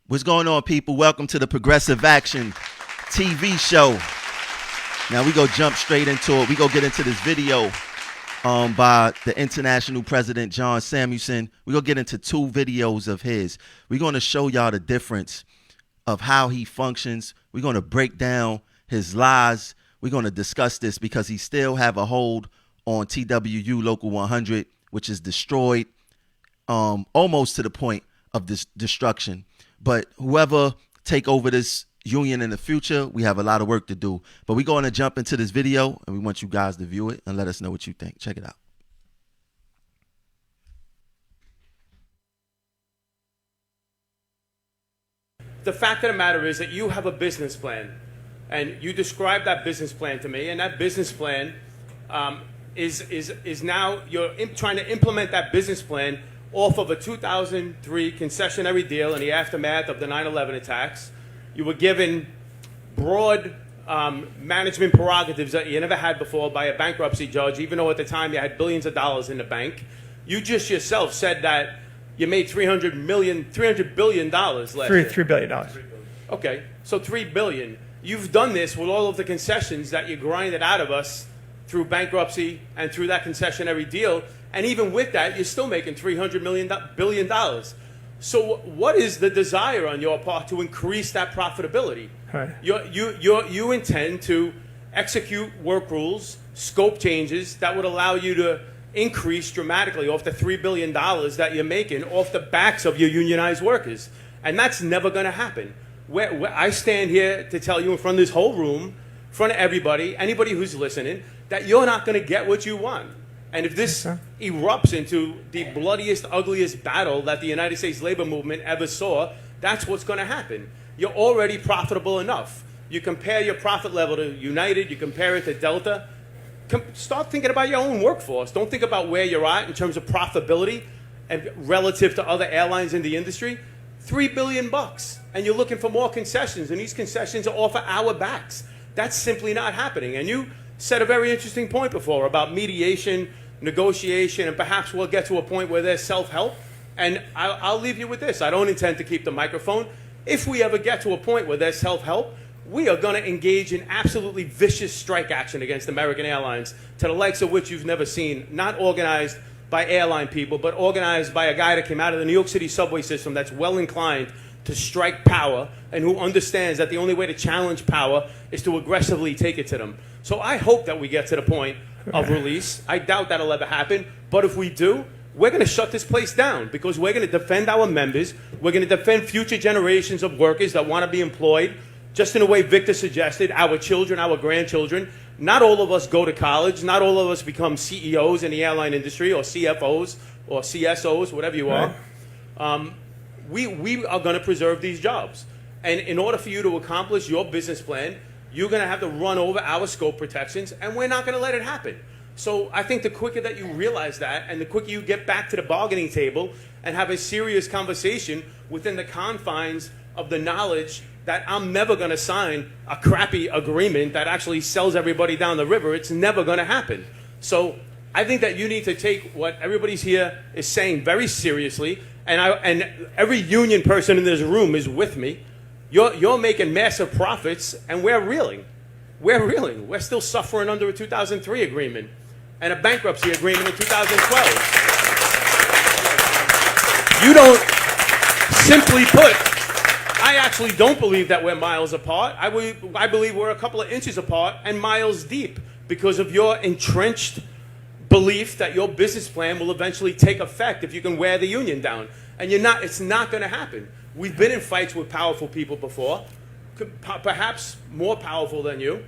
What's going on, people? Welcome to the Progressive Action TV show. Now we go jump straight into it. We go get into this video by the international president, John Samuelson. We go get into 2 videos of his. We're going to show y'all the difference of how he functions. We're going to break down his lies. We're going to discuss this because he still have a hold on TWU Local 100, which is destroyed almost to the point of this destruction. But whoever take over this union in the future, we have a lot of work to do. But we're going to jump into this video, and we want you guys to view it and let us know what you think. Check it out. The fact of the matter is that you have a business plan, and you described that business plan to me, and that business plan is now you're trying to implement that business plan off of a 2003 concessionary deal in the aftermath of the 9/11 attacks. You were given broad management prerogatives that you never had before by a bankruptcy judge, even though at the time you had billions of dollars in the bank. You just yourself said that you made $300 billion last year. $3 billion. Okay, so $3 billion. You've done this with all of the concessions that you grinded out of us through bankruptcy and through that concessionary deal. And even with that, you're still making $300 billion. So what is the desire on your part to increase that profitability? Right. You intend to execute work rules, scope changes that would allow you to increase dramatically off the $3 billion that you're making off the backs of your unionized workers. And that's never going to happen. Where I stand here to tell you in front of this whole room, in front of everybody, anybody who's listening, that you're not going to get what you want. And if this erupts into the bloodiest, ugliest battle that the United States labor movement ever saw, that's what's going to happen. You're already profitable enough. You compare your profit level to United, you compare it to Delta. Start thinking about your own workforce. Don't think about where you're at in terms of profitability and relative to other airlines in the industry. $3 billion, and you're looking for more concessions, and these concessions are off of our backs. That's simply not happening. And you said a very interesting point before about mediation, negotiation, and perhaps we'll get to a point where there's self-help. And I'll leave you with this. I don't intend to keep the microphone. If we ever get to a point where there's self-help, we are going to engage in absolutely vicious strike action against American Airlines, to the likes of which you've never seen, not organized by airline people, but organized by a guy that came out of the New York City subway system that's well inclined to strike power and who understands that the only way to challenge power is to aggressively take it to them. So I hope that we get to the point of release. I doubt that'll ever happen, but if we do, we're going to shut this place down because we're going to defend our members. We're going to defend future generations of workers that want to be employed, just in the way Victor suggested, our children, our grandchildren. Not all of us go to college. Not all of us become CEOs in the airline industry or CFOs or CSOs, whatever you are. We are going to preserve these jobs. And in order for you to accomplish your business plan, you're going to have to run over our scope protections, and we're not going to let it happen. So I think the quicker that you realize that, and the quicker you get back to the bargaining table and have a serious conversation within the confines of the knowledge that I'm never going to sign a crappy agreement that actually sells everybody down the river, it's never going to happen. So I think that you need to take what everybody's here is saying very seriously, and every union person in this room is with me. You're making massive profits, and we're reeling. We're reeling. We're still suffering under a 2003 agreement and a bankruptcy agreement in 2012. You don't, simply put, I actually don't believe that we're miles apart. I believe we're a couple of inches apart and miles deep because of your entrenched belief that your business plan will eventually take effect if you can wear the union down. And it's not going to happen. We've been in fights with powerful people before, perhaps more powerful than you.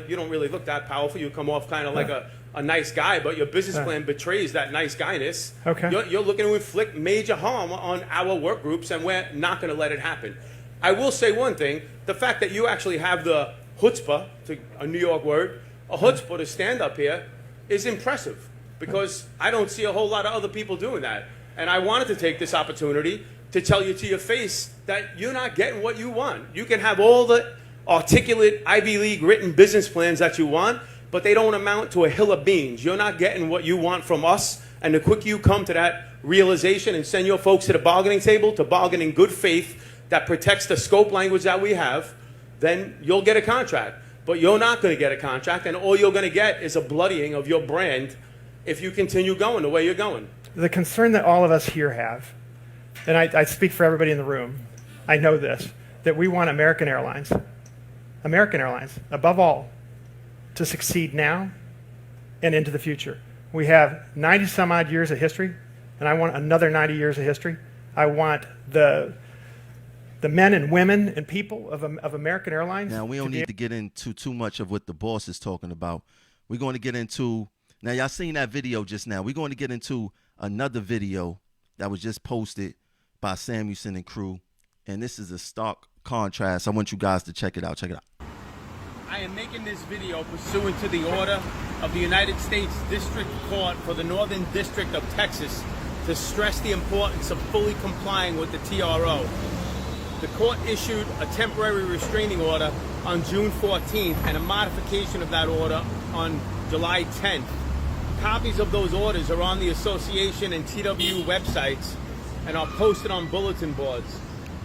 You don't really look that powerful. You come off kind of like a nice guy, but your business plan betrays that nice guyness. Okay. You're looking to inflict major harm on our work groups, and we're not going to let it happen. I will say one thing. The fact that you actually have the chutzpah, a New York word, a chutzpah to stand up here is impressive because I don't see a whole lot of other people doing that. And I wanted to take this opportunity to tell you to your face that you're not getting what you want. You can have all the articulate Ivy League written business plans that you want, but they don't amount to a hill of beans. You're not getting what you want from us, and the quicker you come to that realization and send your folks to the bargaining table to bargain in good faith that protects the scope language that we have, then you'll get a contract. But you're not going to get a contract, and all you're going to get is a bloodying of your brand if you continue going the way you're going. The concern that all of us here have, and I speak for everybody in the room, I know this, that we want American Airlines, above all, to succeed now and into the future. We have 90 some odd years of history, and I want another 90 years of history. I want the men and women and people of American Airlines. Now, we don't need to get into too much of what the boss is talking about. We're going to get into, now y'all seen that video just now. We're going to get into another video that was just posted by Samuelson and crew. And this is a stark contrast. I want you guys to check it out. Check it out. I am making this video pursuant to the order of the United States District Court for the Northern District of Texas to stress the importance of fully complying with the TRO. The court issued a temporary restraining order on June 14th and a modification of that order on July 10th. Copies of those orders are on the association and TWU websites and are posted on bulletin boards.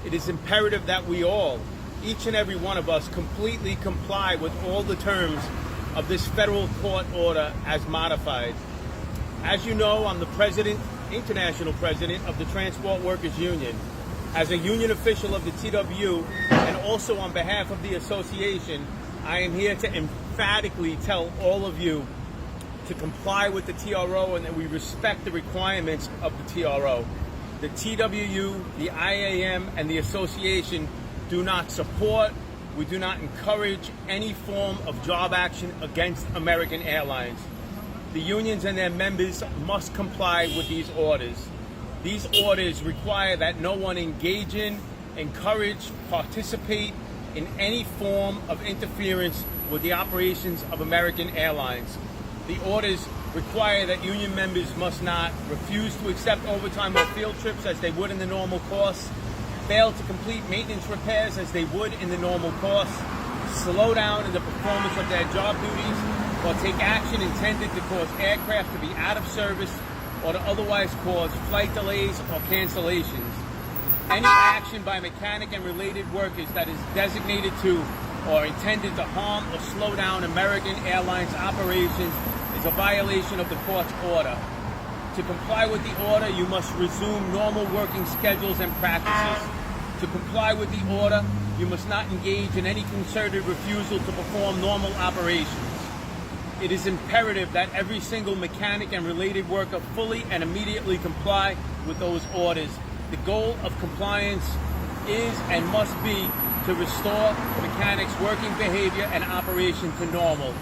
It is imperative that we all, each and every one of us, completely comply with all the terms of this federal court order as modified. As you know, I'm the president, international president of the Transport Workers Union. As a union official of the TWU and also on behalf of the association, I am here to emphatically tell all of you to comply with the TRO and that we respect the requirements of the TRO. The TWU, the IAM, and the association do not support, we do not encourage any form of job action against American Airlines. The unions and their members must comply with these orders. These orders require that no one engage in, encourage, participate in any form of interference with the operations of American Airlines. The orders require that union members must not refuse to accept overtime or field trips as they would in the normal course, fail to complete maintenance repairs as they would in the normal course, slow down in the performance of their job duties, or take action intended to cause aircraft to be out of service or to otherwise cause flight delays or cancellations. Any action by mechanic and related workers that is designated to or intended to harm or slow down American Airlines operations is a violation of the court's order. To comply with the order, you must resume normal working schedules and practices. To comply with the order, you must not engage in any concerted refusal to perform normal operations. It is imperative that every single mechanic and related worker fully and immediately comply with those orders. The goal of compliance is and must be to restore mechanics' working behavior and operation to normal.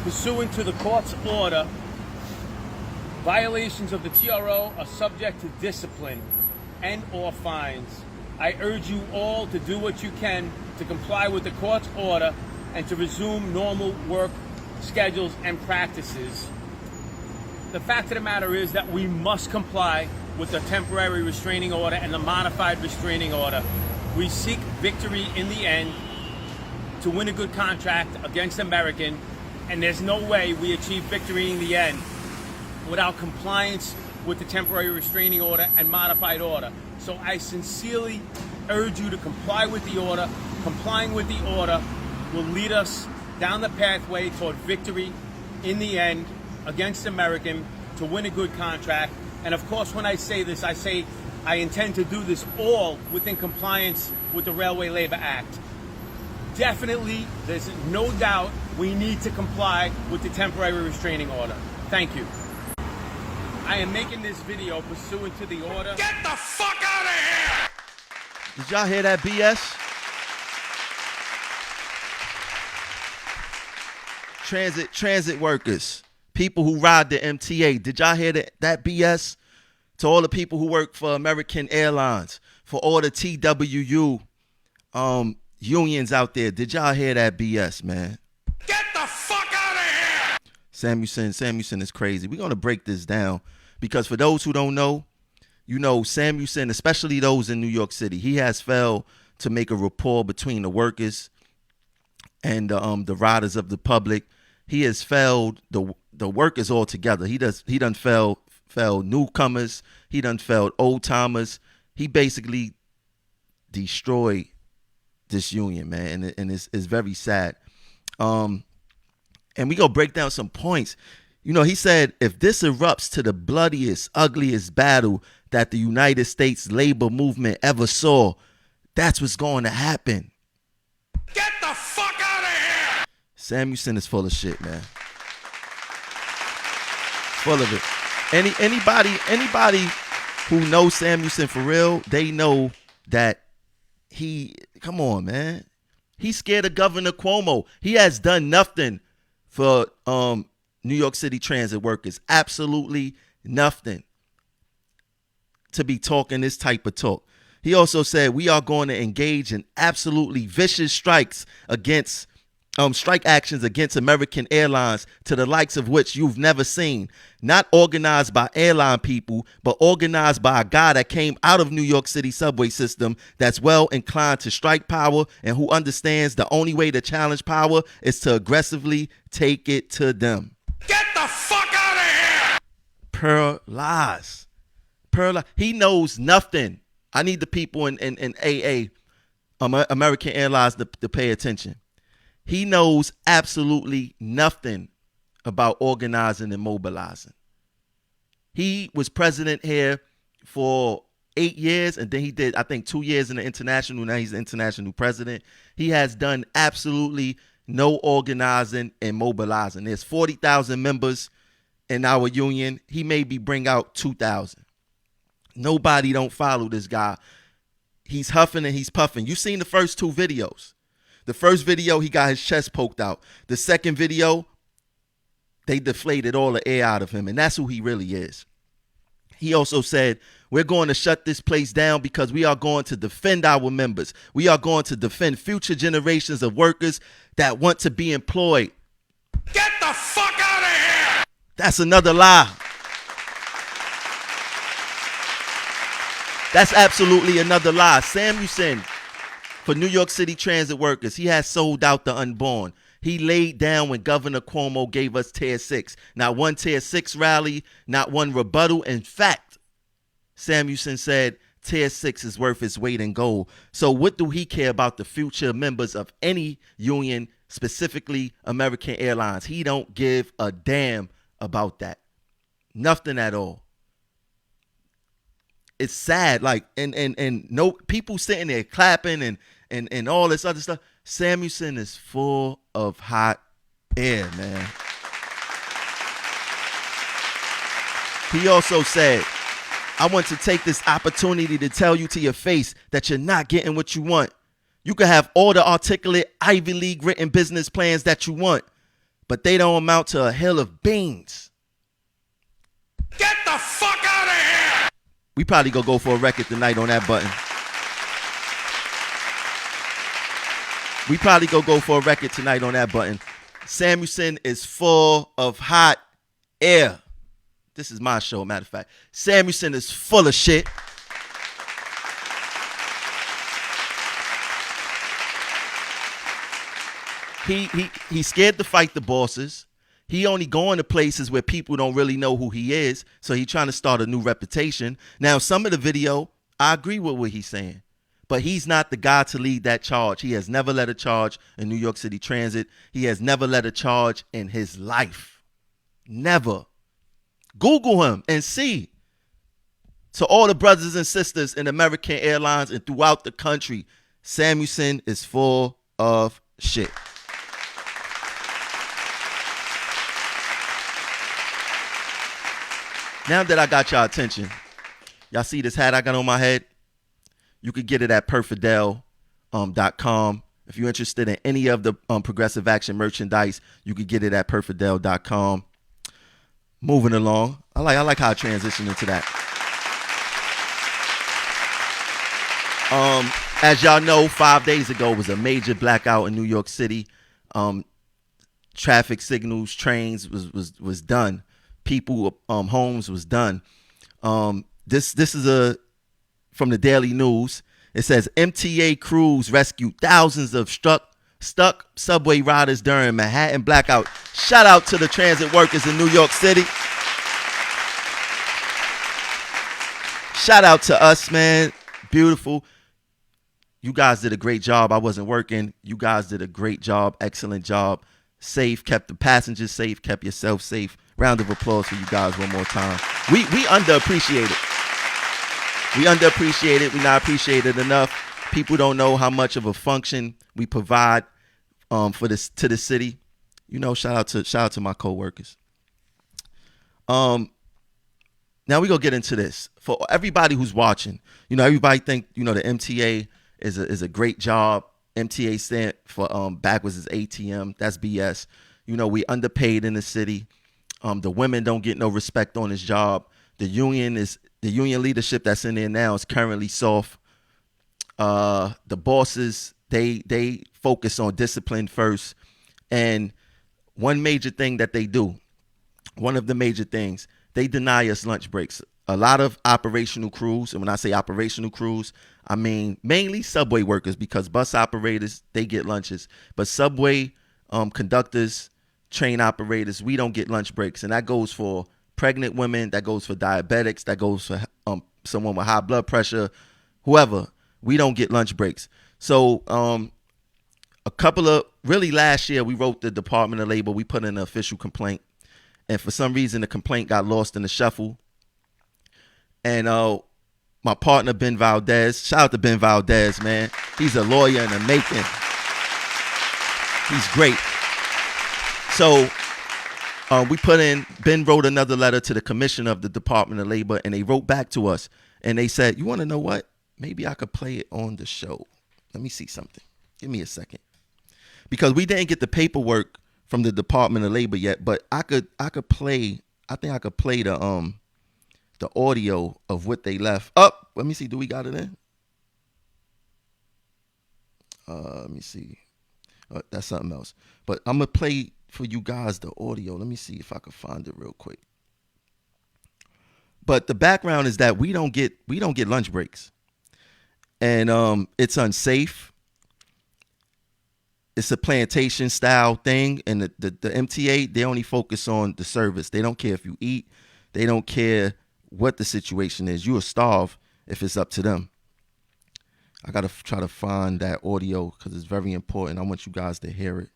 Pursuant to the court's order, violations of the TRO are subject to discipline and/or fines. I urge you all to do what you can to comply with the court's order and to resume normal work schedules and practices. The fact of the matter is that we must comply with the temporary restraining order and the modified restraining order. We seek victory in the end to win a good contract against American, and there's no way we achieve victory in the end without compliance with the temporary restraining order and modified order. So I sincerely urge you to comply with the order. Complying with the order will lead us down the pathway toward victory in the end against American to win a good contract. And of course, when I say this, I say I intend to do this all within compliance with the Railway Labor Act. Definitely, there's no doubt we need to comply with the temporary restraining order. Thank you. I am making this video pursuant to the order. Get the fuck out of here! Did y'all hear that BS? Transit workers, people who ride the MTA. Did y'all hear that BS? To all the people who work for American Airlines, for all the TWU unions out there. Did y'all hear that BS, man? Get the fuck out of here! Samuelson is crazy. We're going to break this down because for those who don't know, you know, Samuelson, especially those in New York City, he has failed to make a rapport between the workers and the riders of the public. He has failed the workers altogether. He done failed newcomers. He done failed old timers. He basically destroy this union, man, and it's very sad. And we gonna break down some points. You know, he said if this erupts to the bloodiest, ugliest battle that the United States labor movement ever saw, that's what's going to happen. Get the fuck out of here! Samuelson is full of shit, man. Full of it. Anybody who knows Samuelson for real, they know that come on, man. He's scared of Governor Cuomo. He has done nothing for New York City transit workers. Absolutely nothing to be talking this type of talk. He also said we are going to engage in absolutely vicious strikes against strike actions against American Airlines to the likes of which you've never seen. Not organized by airline people, but organized by a guy that came out of New York City subway system that's well inclined to strike power and who understands the only way to challenge power is to aggressively take it to them. Get the fuck out of here! Pure lies. He knows nothing. I need the people in AA, American Airlines, to pay attention. He knows absolutely nothing about organizing and mobilizing. He was president here for 8 years, and then he did, I think, 2 years in the international. Now he's the international president. He has done absolutely no organizing and mobilizing. There's 40,000 members in our union. He maybe bring out 2,000. Nobody don't follow this guy. He's huffing and he's puffing. You've seen the first 2 videos. The first video, he got his chest poked out. The second video, they deflated all the air out of him, and that's who he really is. He also said, we're going to shut this place down because we are going to defend our members. We are going to defend future generations of workers that want to be employed. Get the fuck out of here! That's another lie. That's absolutely another lie. Samuelson, for New York City transit workers, he has sold out the unborn. He laid down when Governor Cuomo gave us Tier 6. Not one Tier 6 rally, not one rebuttal. In fact, Samuelson said Tier 6 is worth its weight in gold. So what do he care about the future members of any union, specifically American Airlines? He don't give a damn about that. Nothing at all. It's sad, like, and no people sitting there clapping and all this other stuff. Samuelson is full of hot air, man. He also said, I want to take this opportunity to tell you to your face that you're not getting what you want. You can have all the articulate Ivy League written business plans that you want, but they don't amount to a hill of beans. Get the fuck out of here! We probably gonna go for a record tonight on that button. We probably go for a record tonight on that button. Samuelson is full of hot air. This is my show, matter of fact. Samuelson is full of shit. He's scared to fight the bosses. He only going to places where people don't really know who he is, so he's trying to start a new reputation. Now, some of the video, I agree with what he's saying, but he's not the guy to lead that charge. He has never led a charge in New York City Transit. He has never led a charge in his life. Never. Google him and see. To all the brothers and sisters in American Airlines and throughout the country, Samuelson is full of shit. Now that I got y'all attention, y'all see this hat I got on my head? You could get it at perfidel.com. If you're interested in any of the Progressive Action merchandise, you could get it at perfidel.com. Moving along. I like how I transition into that. As y'all know, 5 days ago was a major blackout in New York City. Traffic signals, trains was done. People, homes was done. This is from the Daily News. It says MTA crews rescued thousands of stuck subway riders during Manhattan blackout. Shout out to the transit workers in New York City. Shout out to us, man. Beautiful. You guys did a great job. I wasn't working. You guys did a great job, excellent job. Safe, kept the passengers safe, kept yourself safe. Round of applause for you guys one more time. We underappreciate it. We underappreciate it. We not appreciated enough. People don't know how much of a function we provide for this to the city. You know, shout out to my coworkers. Now we gonna get into this. For everybody who's watching, you know, everybody think, you know, the MTA is a great job. MTA stand for backwards is ATM. That's BS. You know, we underpaid in the city. The women don't get no respect on this job. The union leadership that's in there now is currently soft. The bosses, they focus on discipline first. And one major thing that they do, one of the major things, they deny us lunch breaks. A lot of operational crews, and when I say operational crews, I mean mainly subway workers, because bus operators, they get lunches. But subway conductors, train operators, we don't get lunch breaks. And that goes for pregnant women, that goes for diabetics, that goes for someone with high blood pressure, whoever. We don't get lunch breaks. So last year, we wrote the Department of Labor. We put in an official complaint. And for some reason, the complaint got lost in the shuffle. And my partner, Ben Valdez, shout out to Ben Valdez, man. He's a lawyer in the making. He's great. So Ben wrote another letter to the commissioner of the Department of Labor, and they wrote back to us. And they said, you want to know what? Maybe I could play it on the show. Let me see something. Give me a second. Because we didn't get the paperwork from the Department of Labor yet, but I could play, I think I could play the audio of what they left. Up. Let me see. Do we got it in? Let me see. That's something else. But I'm gonna play for you guys the audio. Let me see if I can find it real quick. But the background is that we don't get lunch breaks, and it's unsafe. It's a plantation style thing, and the MTA, they only focus on the service. They don't care if you eat. They don't care what the situation is. You will starve if it's up to them. I got to try to find that audio because it's very important. I want you guys to hear it.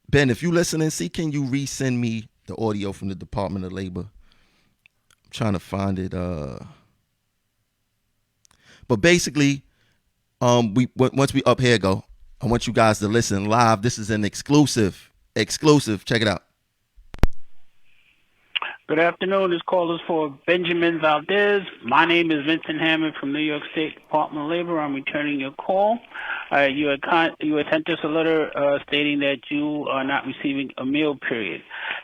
Ben, if you listening, can you resend me the audio from the Department of Labor? I'm trying to find it. But basically, once we up here go, I want you guys to listen live. This is an exclusive. Check it out. Good afternoon. This call is for Benjamin Valdez. My name is Vincent Hammond from New York State Department of Labor. I'm returning your call. You had sent us a letter stating that you are not receiving a meal period.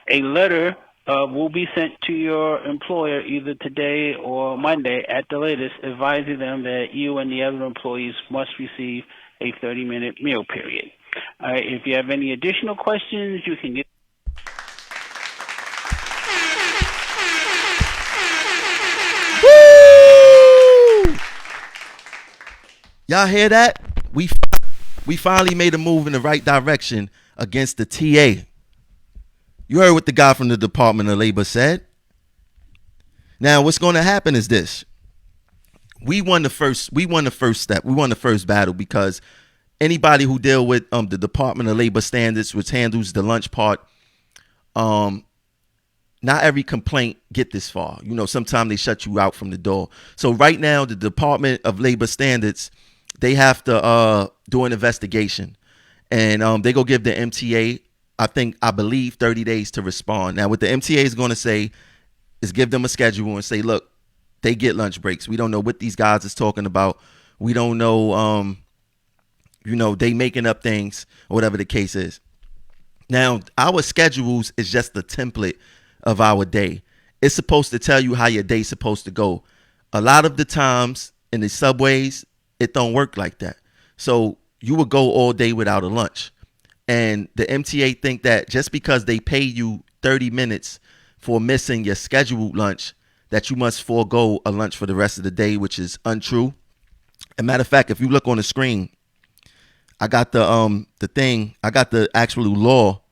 A letter will be sent to your employer either today or Monday at the latest, advising them that you and the other employees must receive a 30-minute meal period. If you have any additional questions, you can get. Y'all hear that? We finally made a move in the right direction against the TA. You heard what the guy from the Department of Labor said. Now, what's going to happen is this. We won the first step. We won the first battle because anybody who deal with the Department of Labor standards, which handles the lunch part, not every complaint get this far. You know, sometimes they shut you out from the door. So right now, the Department of Labor standards, they have to do an investigation, and they go give the MTA, I believe 30 days to respond. Now, what the MTA is going to say is give them a schedule and say, look, they get lunch breaks. We don't know what these guys is talking about. We don't know, they making up things or whatever the case is. Now, our schedules is just the template of our day. It's supposed to tell you how your day's supposed to go. A lot of the times in the subways, it don't work like that. So you would go all day without a lunch. And the MTA think that just because they pay you 30 minutes for missing your scheduled lunch, that you must forego a lunch for the rest of the day, which is untrue. As a matter of fact, if you look on the screen, I got the actual law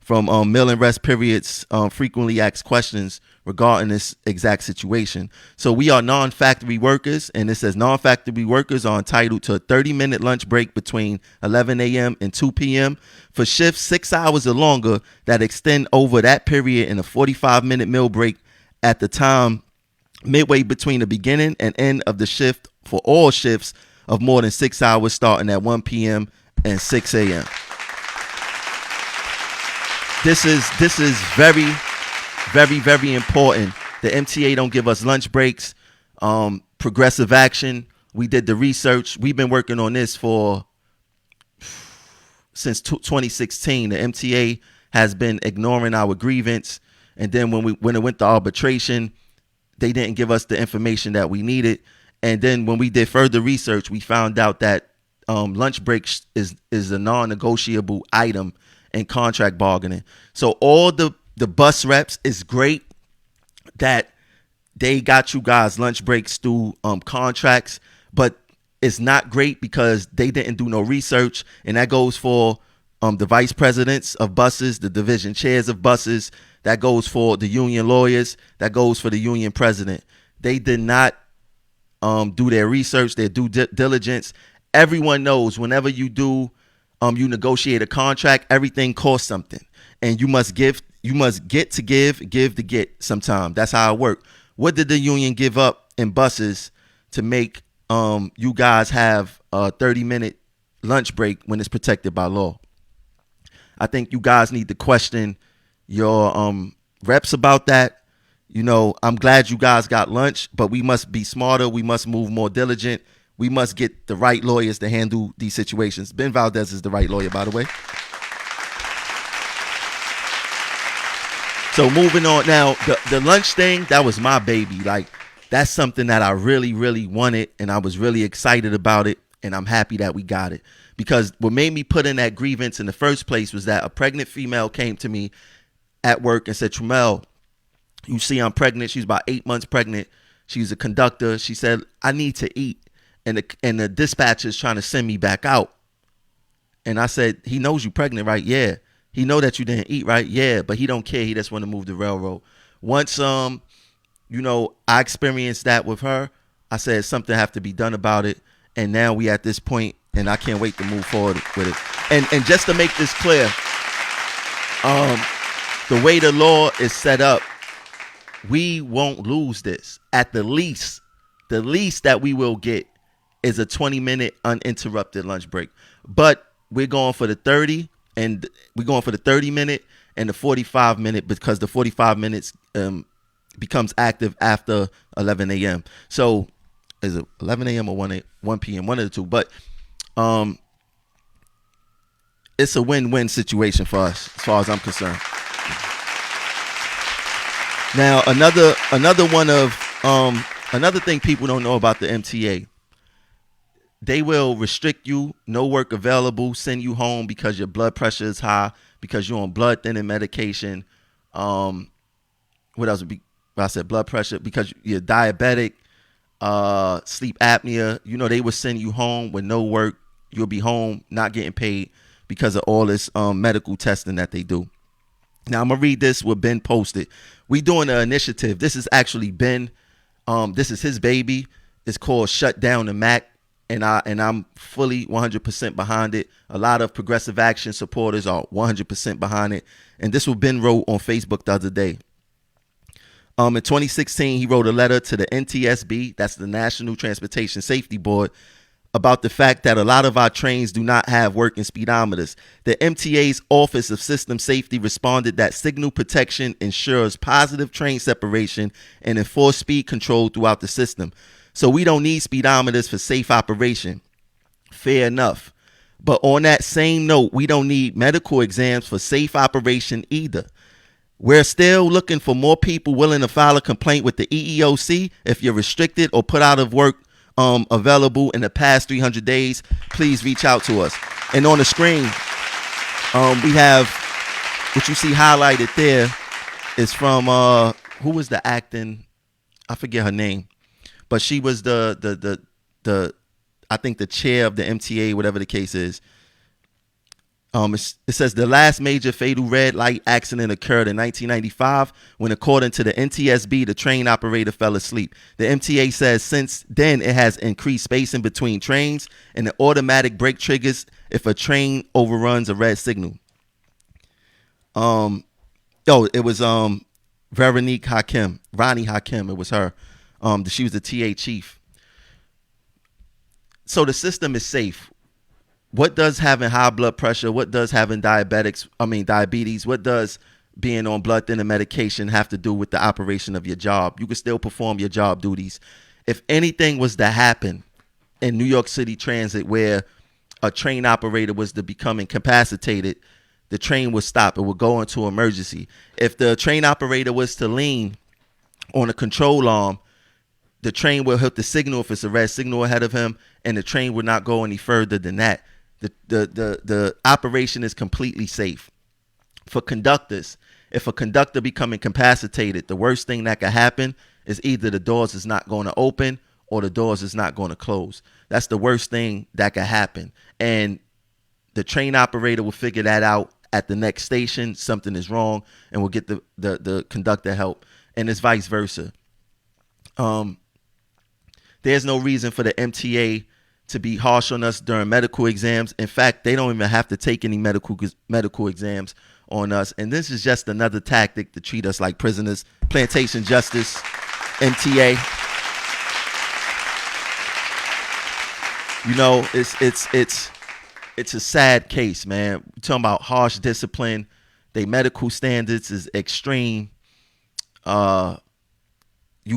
from meal and rest periods frequently asked questions regarding this exact situation. So we are non-factory workers, and it says non-factory workers are entitled to a 30-minute lunch break between 11 a.m. and 2 p.m. for shifts 6 hours or longer that extend over that period, and a 45-minute meal break at the time midway between the beginning and end of the shift for all shifts of more than 6 hours starting at 1 p.m. and 6 a.m. This is very, very, very important. The MTA don't give us lunch breaks. Progressive Action, we did the research. We've been working on this since 2016. The MTA has been ignoring our grievance, and then when it went to arbitration, they didn't give us the information that we needed. And then when we did further research, we found out that lunch breaks is a non-negotiable item in contract bargaining. So all the bus reps, is great that they got you guys lunch breaks through contracts, but it's not great because they didn't do no research. And that goes for the vice presidents of buses, the division chairs of buses, that goes for the union lawyers, that goes for the union president. They did not do their research, their due diligence. Everyone knows whenever you do you negotiate a contract, everything costs something, and you must get to give to get sometime. That's how it works. What did the union give up in buses to make you guys have a 30-minute lunch break when it's protected by law? I think you guys need to question your reps about that. You know, I'm glad you guys got lunch, but we must be smarter. We must move more diligent. We must get the right lawyers to handle these situations. Ben Valdez is the right lawyer, by the way. So moving on now, the lunch thing, that was my baby. Like, that's something that I really, really wanted, and I was really excited about it, and I'm happy that we got it. Because what made me put in that grievance in the first place was that a pregnant female came to me at work and said, Tramel, you see I'm pregnant. She's about 8 months pregnant. She's a conductor. She said, I need to eat. And the dispatcher is trying to send me back out. And I said, he knows you pregnant, right? Yeah. He know that you didn't eat, right? Yeah. But he don't care. He just want to move the railroad. Once, I experienced that with her, I said something have to be done about it. And now we at this point, and I can't wait to move forward with it. And just to make this clear, the way the law is set up, we won't lose this. At the least that we will get is a 20-minute uninterrupted lunch break. But we're going for the 30, and we're going for the 30-minute and the 45-minute, because the 45 minutes becomes active after 11 a.m. So is it 11 a.m. or 1 p.m., one of the two. But it's a win-win situation for us as far as I'm concerned. Now, another thing people don't know about the MTA, they will restrict you, no work available, send you home because your blood pressure is high, because you're on blood thinning medication. What else would be? I said blood pressure, because you're diabetic, sleep apnea. You know, they will send you home with no work. You'll be home not getting paid because of all this medical testing that they do. Now, I'm going to read this what Ben posted. We doing an initiative. This is actually Ben. This is his baby. It's called Shut Down the Mac. And I'm fully 100% behind it. A lot of Progressive Action supporters are 100% behind it. And this what Ben wrote on Facebook the other day. In 2016, he wrote a letter to the NTSB, that's the National Transportation Safety Board, about the fact that a lot of our trains do not have working speedometers. The MTA's Office of System Safety responded that signal protection ensures positive train separation and enforced speed control throughout the system. So we don't need speedometers for safe operation. Fair enough. But on that same note, we don't need medical exams for safe operation either. We're still looking for more people willing to file a complaint with the EEOC. If you're restricted or put out of work available in the past 300 days, please reach out to us. And on the screen, we have what you see highlighted there is from who was the acting? I forget her name, but she was the I think the chair of the MTA, whatever the case is. It says the last major fatal red light accident occurred in 1995 when, according to the NTSB, the train operator fell asleep. The MTA says since then it has increased spacing between trains and the automatic brake triggers if a train overruns a red signal. It was Veronique Hakim, Ronnie Hakim. It was her. She was the TA chief. So the system is safe. What does having high blood pressure, what does having diabetes, what does being on blood thinner medication have to do with the operation of your job? You can still perform your job duties. If anything was to happen in New York City Transit where a train operator was to become incapacitated, the train would stop. It would go into emergency. If the train operator was to lean on a control arm, the train will hit the signal if it's a red signal ahead of him, and the train would not go any further than that. The operation is completely safe. For conductors, if a conductor become incapacitated, the worst thing that could happen is either the doors is not going to open or the doors is not going to close. That's the worst thing that could happen. And the train operator will figure that out at the next station. Something is wrong, and will get the conductor help. And it's vice versa. There's no reason for the MTA to be harsh on us during medical exams. In fact, they don't even have to take any medical exams on us. And this is just another tactic to treat us like prisoners. Plantation justice, MTA. You know, it's a sad case, man. We're talking about harsh discipline. They medical standards is extreme. You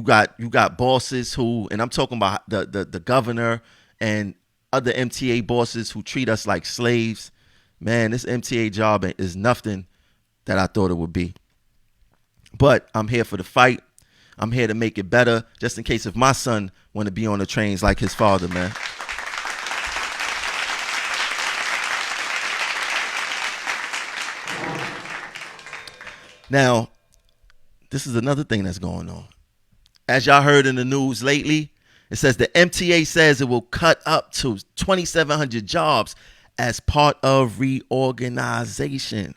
got bosses who, and I'm talking about the governor and other MTA bosses who treat us like slaves. Man, this MTA job is nothing that I thought it would be. But I'm here for the fight. I'm here to make it better, just in case if my son want to be on the trains like his father, man. Now, this is another thing that's going on. As y'all heard in the news lately, it says the MTA says it will cut up to 2,700 jobs as part of reorganization.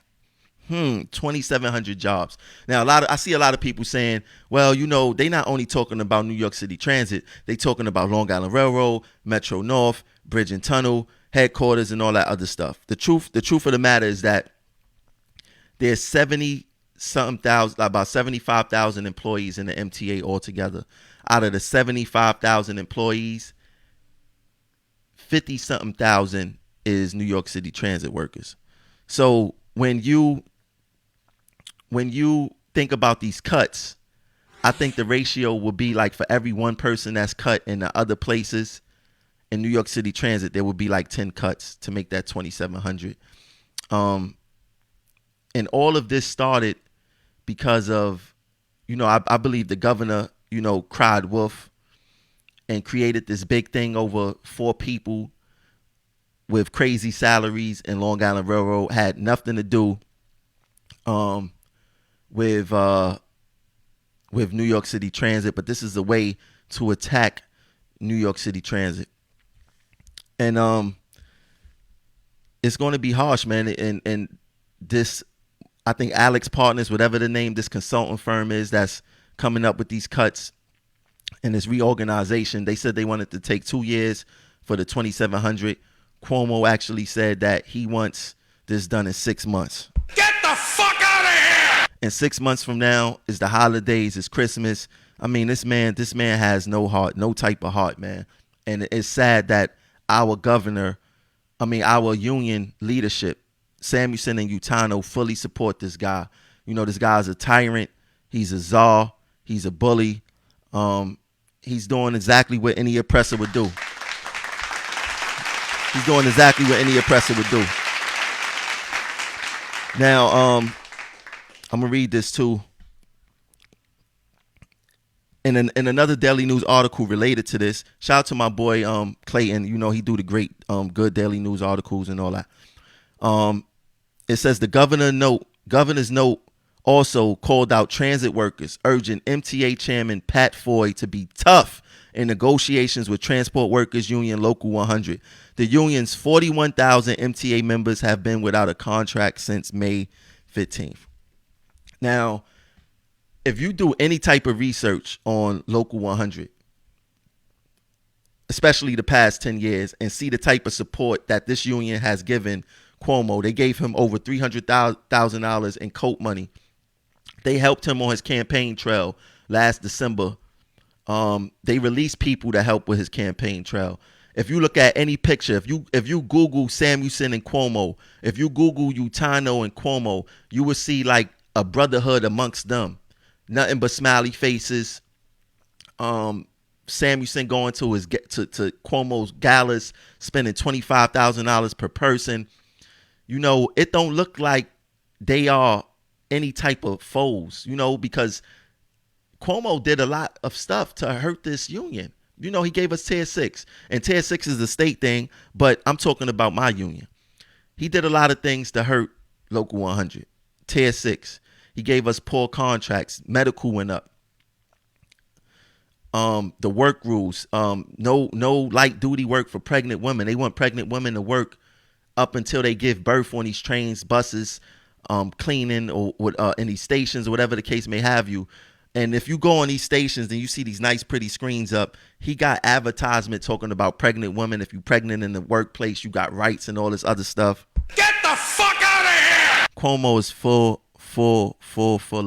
2,700 jobs. Now, I see a lot of people saying, well, you know, they not only talking about New York City Transit, they talking about Long Island Railroad, Metro North, Bridge and Tunnel, headquarters, and all that other stuff. The truth of the matter is that there's about 75,000 employees in the MTA altogether. Out of the 75,000 employees, 50-something thousand is New York City Transit workers. So when you think about these cuts, I think the ratio will be like for every one person that's cut in the other places in New York City Transit, there will be like 10 cuts to make that 2,700. And all of this started because of, you know, I believe the governor, you know, cried wolf and created this big thing over 4 people with crazy salaries in Long Island Railroad. Had nothing to do with New York City Transit, but this is a way to attack New York City Transit. And it's going to be harsh, man. And this, I think Alex Partners, whatever the name this consultant firm is that's coming up with these cuts and this reorganization, they said they wanted to take 2 years for the 2,700. Cuomo actually said that he wants this done in 6 months. Get the fuck out of here! And 6 months from now is the holidays, it's Christmas. I mean, this man has no heart, no type of heart, man. And it's sad that our union leadership, Samuelson and Utano, fully support this guy. You know, this guy's a tyrant. He's a czar. He's a bully. He's doing exactly what any oppressor would do. He's doing exactly what any oppressor would do. Now, I'm going to read this too. In another Daily News article related to this, shout out to my boy Clayton. You know, he do the great good Daily News articles and all that. It says the governor's note also called out transit workers, urging MTA chairman Pat Foy to be tough in negotiations with Transport Workers Union Local 100. The union's 41,000 MTA members have been without a contract since May 15th. Now, if you do any type of research on Local 100, especially the past 10 years, and see the type of support that this union has given Cuomo, they gave him over $300,000 in coat money. They helped him on his campaign trail last December. They released people to help with his campaign trail. If you look at any picture, if you Google Samuelson and Cuomo, if you Google Utano and Cuomo, you will see like a brotherhood amongst them. Nothing but smiley faces. Samuelson going to Cuomo's galas, spending $25,000 per person. You know, it don't look like they are any type of foes, you know, because Cuomo did a lot of stuff to hurt this union. You know, he gave us Tier 6, and Tier 6 is a state thing, but I'm talking about my union. He did a lot of things to hurt Local 100. Tier 6. He gave us poor contracts. Medical went up. The work rules, no light duty work for pregnant women. They want pregnant women to work up until they give birth on these trains, buses, cleaning, or in these stations, or whatever the case may have you. And if you go on these stations and you see these nice, pretty screens up, he got advertisement talking about pregnant women. If you're pregnant in the workplace, you got rights and all this other stuff. Get the fuck out of here! Cuomo is full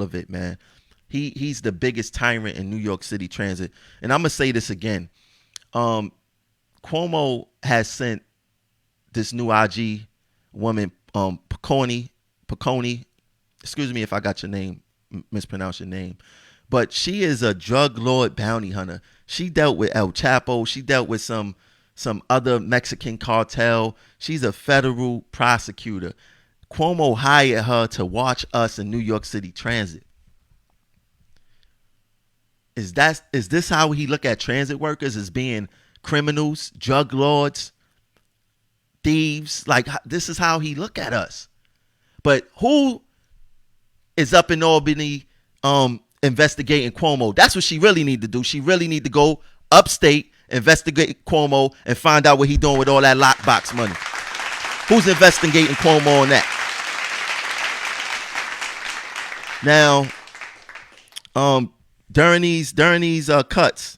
of it, man. He's the biggest tyrant in New York City transit. And I'm going to say this again. Cuomo has sent this new IG woman, Piconi, excuse me if I got your name, mispronounce your name, but she is a drug lord bounty hunter. She dealt with El Chapo. She dealt with some other Mexican cartel. She's a federal prosecutor. Cuomo hired her to watch us in New York City transit. Is this how he look at transit workers, as being criminals, drug lords, thieves? Like, this is how he look at us. But who is up in Albany investigating Cuomo? That's what she really need to do. She really need to go upstate, investigate Cuomo, and find out what he doing with all that lockbox money. Who's investigating Cuomo on that? Now, during these cuts,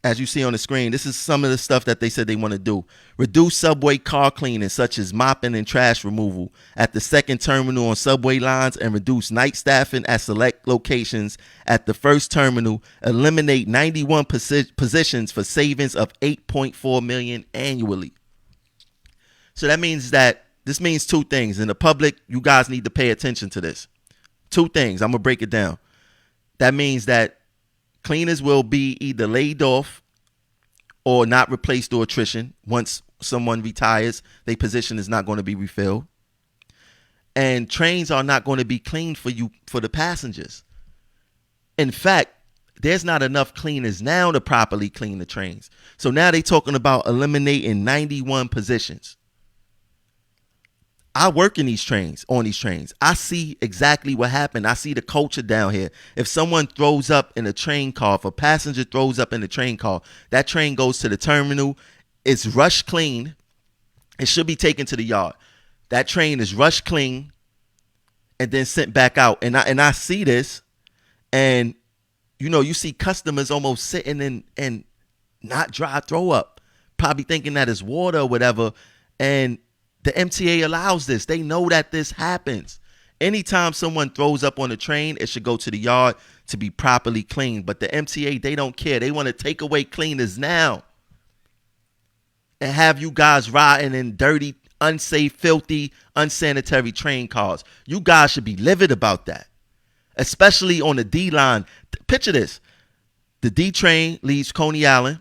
as you see on the screen, this is some of the stuff that they said they want to do. Reduce subway car cleaning, such as mopping and trash removal at the second terminal on subway lines, and reduce night staffing at select locations at the first terminal. Eliminate 91 positions for savings of $8.4 million annually. So that means this means two things. In the public, you guys need to pay attention to this. Two things. I'm going to break it down. That means that cleaners will be either laid off or not replaced through attrition. Once someone retires, their position is not going to be refilled. And trains are not going to be cleaned for the passengers. In fact, there's not enough cleaners now to properly clean the trains. So now they're talking about eliminating 91 positions. I work on these trains. I see exactly what happened. I see the culture down here. If someone throws up in a train car, if a passenger throws up in a train car, that train goes to the terminal. It's rush cleaned. It should be taken to the yard. That train is rush clean and then sent back out. And I see this, and you see customers almost sitting and not dry throw up, probably thinking that it's water or whatever. And the MTA allows this. They know that this happens. Anytime someone throws up on a train, it should go to the yard to be properly cleaned. But the MTA, they don't care. They want to take away cleaners now and have you guys riding in dirty, unsafe, filthy, unsanitary train cars. You guys should be livid about that, especially on the D line. Picture this. The D train leaves Coney Island,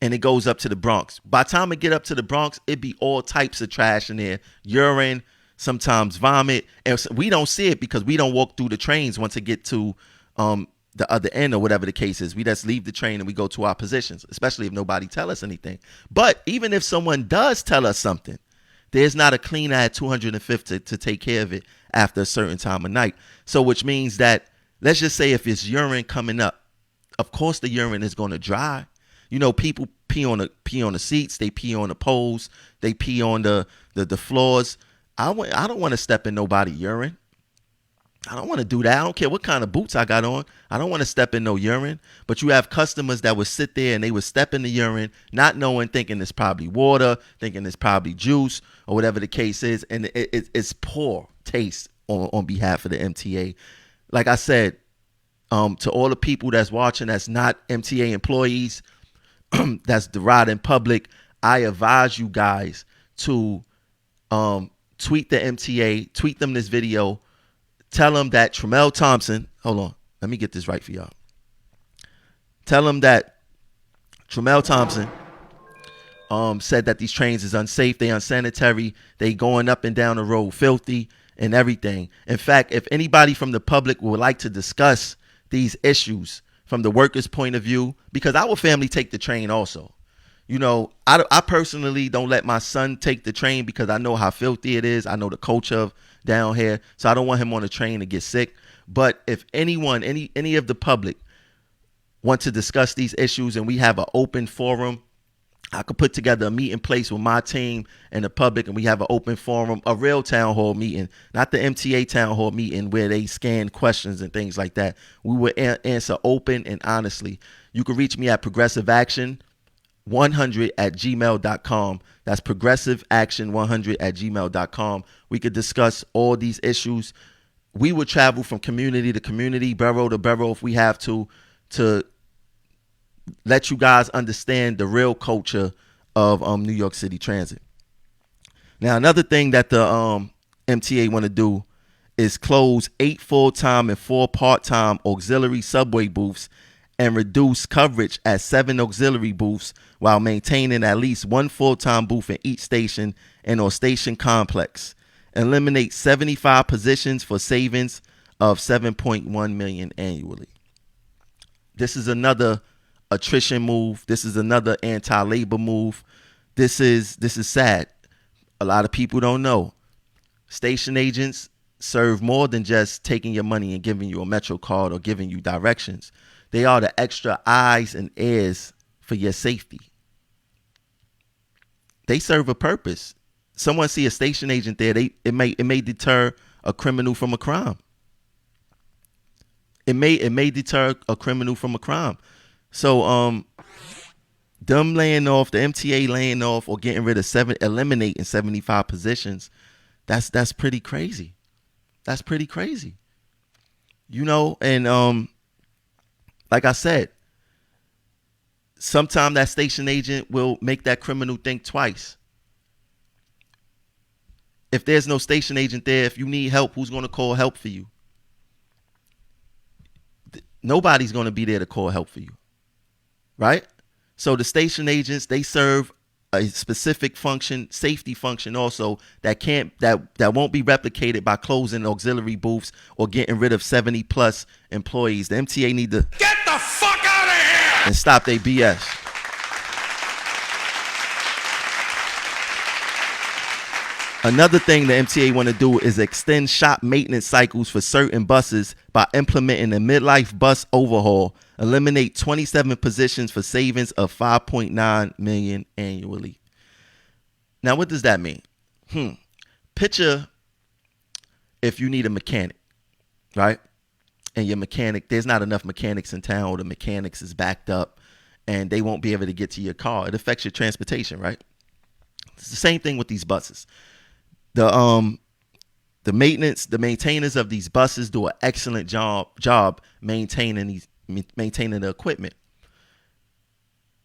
and it goes up to the Bronx. By the time it get up to the Bronx, it be all types of trash in there. Urine, sometimes vomit. And we don't see it because we don't walk through the trains once it get to the other end or whatever the case is. We just leave the train and we go to our positions, especially if nobody tell us anything. But even if someone does tell us something, there's not a cleaner at 205th to take care of it after a certain time of night. So which means that, let's just say if it's urine coming up, of course the urine is going to dry. You know, people pee on the seats, they pee on the poles, they pee on the floors. I don't want to step in nobody's urine. I don't want to do that. I don't care what kind of boots I got on. I don't want to step in no urine. But you have customers that would sit there and they would step in the urine, not knowing, thinking it's probably water, thinking it's probably juice or whatever the case is. And it's poor taste on behalf of the MTA. Like I said, to all the people that's watching that's not MTA employees, that's the riding public, I advise you guys to tweet the MTA, tweet them this video. Tell them that Tremel Thompson, hold on, let me get this right for y'all. Tell them that Tremel Thompson said that these trains is unsafe, they unsanitary, they going up and down the road filthy and everything. In fact, if anybody from the public would like to discuss these issues from the workers' point of view, because our family take the train also. You know, I personally don't let my son take the train because I know how filthy it is. I know the culture of down here, so I don't want him on the train to get sick. But if anyone, any of the public want to discuss these issues and we have an open forum, I could put together a meeting place with my team and the public, and we have an open forum, a real town hall meeting, not the MTA town hall meeting where they scan questions and things like that. We will answer open and honestly. You can reach me at progressiveaction100@gmail.com. That's progressiveaction100@gmail.com. We could discuss all these issues. We would travel from community to community, borough to borough if we have to let you guys understand the real culture of New York City Transit. Now, another thing that the MTA want to do is close 8 full-time and 4 part-time auxiliary subway booths and reduce coverage at 7 auxiliary booths while maintaining at least 1 full-time booth in each station and or station complex. Eliminate 75 positions for savings of $7.1 million annually. This is another attrition move. This is another anti-labor move. This is sad. A lot of people don't know. Station agents serve more than just taking your money and giving you a Metro card or giving you directions. They are the extra eyes and ears for your safety. They serve a purpose. Someone see a station agent there, it may deter a criminal from a crime. It may deter a criminal from a crime. So them laying off, the MTA laying off or getting rid of eliminating 75 positions, that's pretty crazy. That's pretty crazy. You know, and like I said, sometime that station agent will make that criminal think twice. If there's no station agent there, if you need help, who's going to call help for you? Nobody's going to be there to call help for you. Right? So the station agents, they serve a specific function, safety function also that won't be replicated by closing auxiliary booths or getting rid of 70 plus employees. The MTA need to Get the fuck out of here! and stop their BS. Another thing the MTA want to do is extend shop maintenance cycles for certain buses by implementing a midlife bus overhaul. Eliminate 27 positions for savings of $5.9 million annually. Now, what does that mean? Picture if you need a mechanic, right? And your mechanic, there's not enough mechanics in town, or the mechanics is backed up and they won't be able to get to your car. It affects your transportation, right? It's the same thing with these buses. The maintainers of these buses do an excellent job maintaining the equipment.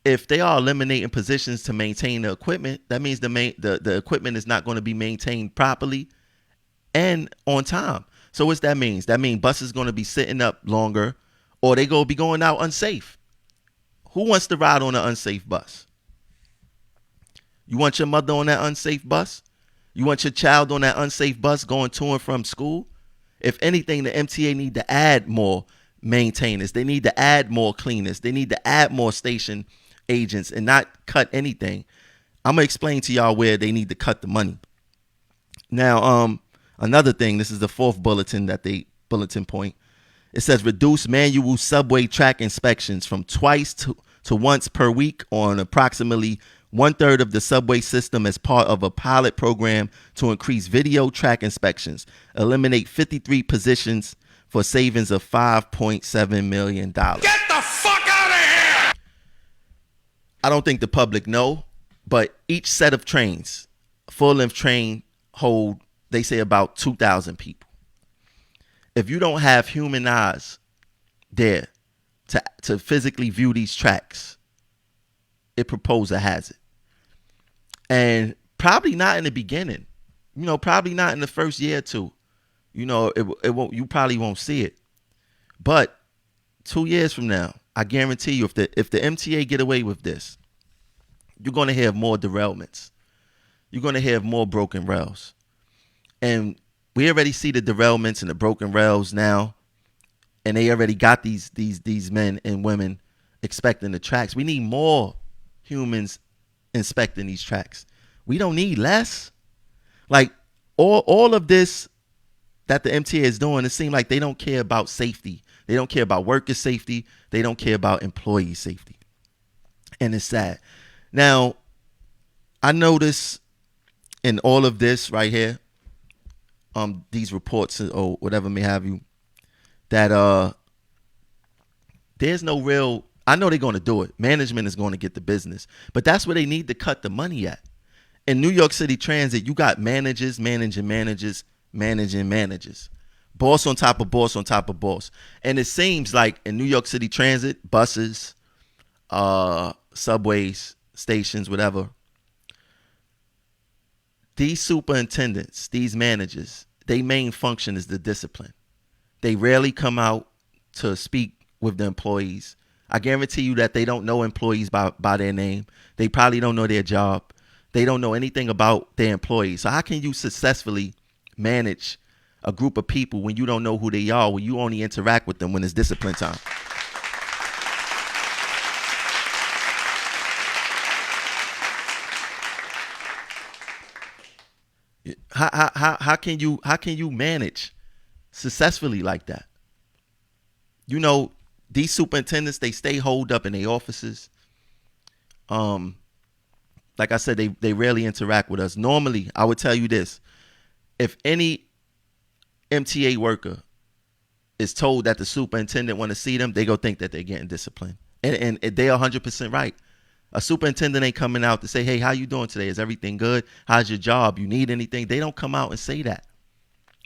If they are eliminating positions to maintain the equipment, that means the equipment is not going to be maintained properly and on time. So what that means? That means buses going to be sitting up longer, or they going to be going out unsafe. Who wants to ride on an unsafe bus? You want your mother on that unsafe bus? You want your child on that unsafe bus going to and from school? If anything, the MTA need to add more maintainers. They need to add more cleaners. They need to add more station agents and not cut anything. I'm going to explain to y'all where they need to cut the money. Now, another thing, this is the fourth bulletin point, It says reduce manual subway track inspections from twice to once per week on approximately 1/3 of the subway system as part of a pilot program to increase video track inspections. Eliminate 53 positions for savings of $5.7 million. Get the fuck out of here! I don't think the public know, but each set of trains, full-length train, hold, they say, about 2,000 people. If you don't have human eyes there to physically view these tracks, it proposes a hazard. And probably not in the beginning, probably not in the first year or two. It won't. You probably won't see it. But 2 years from now, I guarantee you, if the MTA get away with this, you're going to have more derailments. You're going to have more broken rails. And we already see the derailments and the broken rails now, and they already got these men and women inspecting the tracks. We need more humans inspecting these tracks. We don't need less. Like all of this that the MTA is doing, it seems like they don't care about safety. They don't care about worker safety. They don't care about employee safety. And it's sad. Now, I notice in all of this right here, these reports or whatever may have you, that there's no real, I know they're going to do it. Management is going to get the business, but that's where they need to cut the money at. In New York City Transit, you got managers managing managers, managing managers, boss on top of boss on top of boss. And it seems like in New York City Transit, buses, subways, stations, whatever, these superintendents, these managers, their main function is the discipline. They rarely come out to speak with the employees. I guarantee you that they don't know employees by their name. They probably don't know their job. They don't know anything about their employees. So how can you successfully manage a group of people when you don't know who they are, when you only interact with them when it's discipline time? How can you manage successfully like that? These superintendents, they stay holed up in their offices. Like I said, they rarely interact with us. Normally, I would tell you this: if any MTA worker is told that the superintendent want to see them, they go think that they're getting disciplined, and they're 100% right. A superintendent ain't coming out to say, hey, how you doing today? Is everything good? How's your job? You need anything? They don't come out and say that.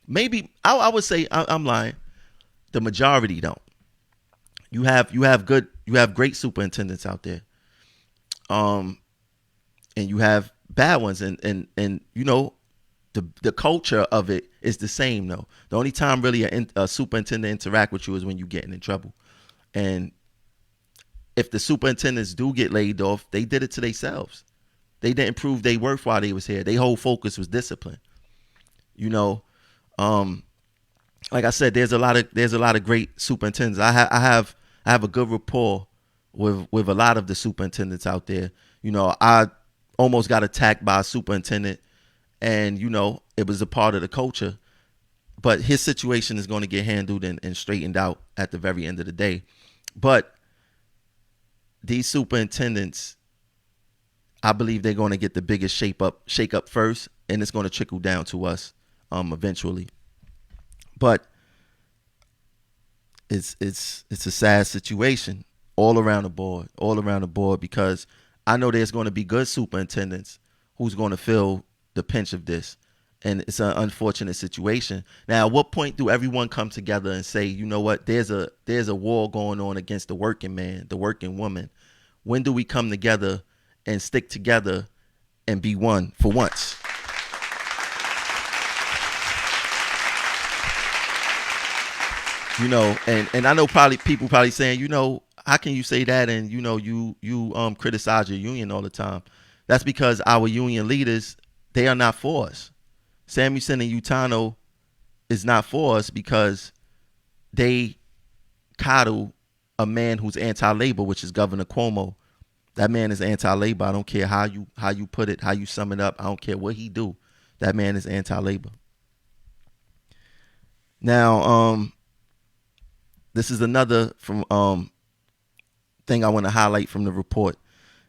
Maybe, I would say, I'm lying. The majority don't. You have great superintendents out there. And you have bad ones. And the culture of it is the same, though. The only time really a superintendent interact with you is when you're getting in trouble. And if the superintendents do get laid off, they did it to themselves. They didn't prove they worth while they was here. Their whole focus was discipline. Like I said, there's a lot of great superintendents. I have a good rapport with a lot of the superintendents out there. I almost got attacked by a superintendent, and it was a part of the culture. But his situation is going to get handled and straightened out at the very end of the day. But these superintendents, I believe they're going to get the biggest shake up first, and it's going to trickle down to us eventually. But it's a sad situation all around the board, because I know there's going to be good superintendents who's going to feel the pinch of this, and it's an unfortunate situation. Now, at what point do everyone come together and say, you know what, there's a war going on against the working man, the working woman? When do we come together and stick together and be one for once? And I know people probably saying, how can you say that? And you criticize your union all the time. That's because our union leaders, they are not for us. Samuelson and Utano is not for us because they coddle a man who's anti-labor, which is Governor Cuomo. That man is anti-labor. I don't care how you put it, how you sum it up. I don't care what he do. That man is anti-labor. Now, this is another from thing I want to highlight from the report.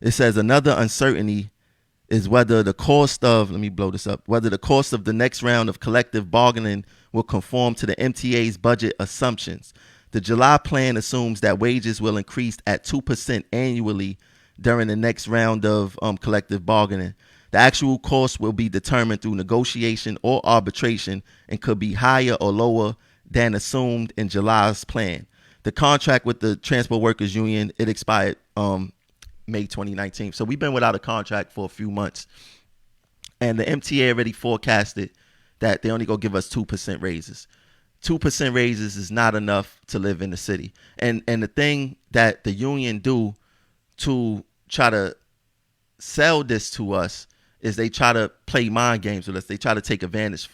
It says another uncertainty is whether the cost of, let me blow this up, whether the cost of the next round of collective bargaining will conform to the MTA's budget assumptions. The July plan assumes that wages will increase at 2% annually during the next round of collective bargaining. The actual cost will be determined through negotiation or arbitration and could be higher or lower than assumed in July's plan. The contract with the Transport Workers Union, it expired May 2019. So we've been without a contract for a few months. And the MTA already forecasted that they only gonna give us 2% raises. 2% raises is not enough to live in the city. And the thing that the union do to try to sell this to us is they try to play mind games with us. They try to take advantage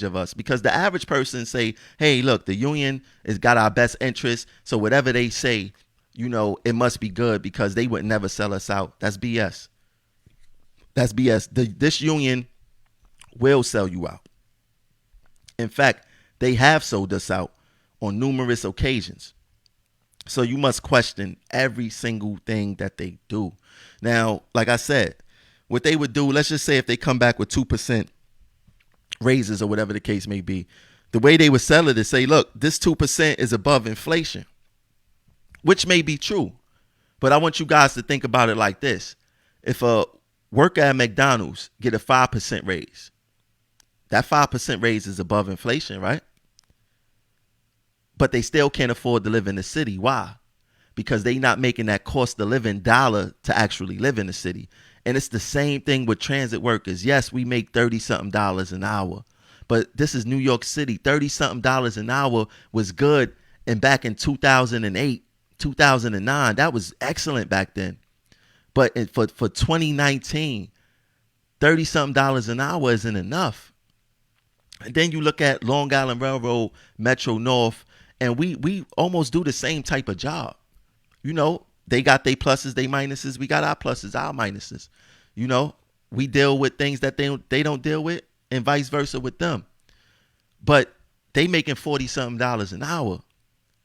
of us, because the average person say, hey, look, the union has got our best interest, so whatever they say, you know, it must be good because they would never sell us out. That's BS. That's BS. This union will sell you out. In fact, they have sold us out on numerous occasions. So you must question every single thing that they do. Now, like I said, what they would do, let's just say if they come back with 2% raises or whatever the case may be, the way they would sell it is say, look, this 2% is above inflation, which may be true. But I want you guys to think about it like this. If a worker at McDonald's get a 5% raise, that 5% raise is above inflation, right? But they still can't afford to live in the city. Why? Because they not making that cost of living dollar to actually live in the city. And it's the same thing with transit workers. Yes, we make $30-something an hour, but this is New York City. $30-something an hour was good. And back in 2008, 2009, that was excellent back then. But for 2019, $30-something an hour isn't enough. And then you look at Long Island Railroad, Metro North, and we almost do the same type of job. You know, they got their pluses, their minuses. We got our pluses, our minuses. You know, we deal with things that they don't deal with, and vice versa with them. But they making $40-something an hour.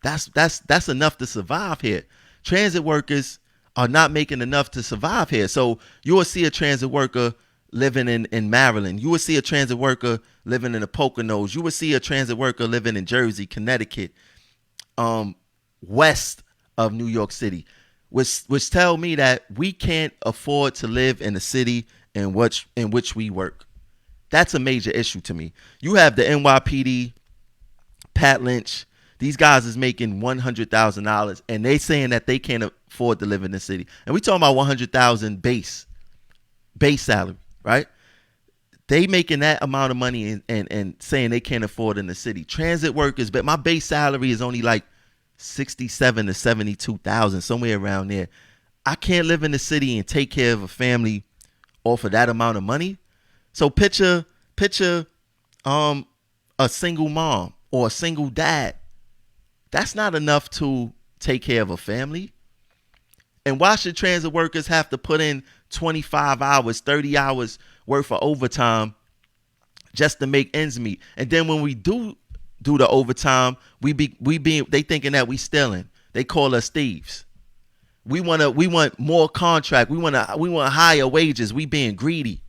That's enough to survive here. Transit workers are not making enough to survive here. So you will see a transit worker living in Maryland. You will see a transit worker living in the Poconos. You will see a transit worker living in Jersey, Connecticut, west of New York City, which tell me that we can't afford to live in the city in which we work. That's a major issue to me. You have the NYPD, Pat Lynch. These guys is making $100,000, and they saying that they can't afford to live in the city. And we talking about $100,000 base salary, right? They making that amount of money and saying they can't afford in the city. Transit workers, but my base salary is only like $67,000 to $72,000, somewhere around there. I can't live in the city and take care of a family off of that amount of money. So picture a single mom or a single dad. That's not enough to take care of a family. And why should transit workers have to put in 25 hours, 30 hours worth of overtime just to make ends meet? And then when we do the overtime, they thinking that we stealing. They call us thieves. We want more contract. We want higher wages. We being greedy.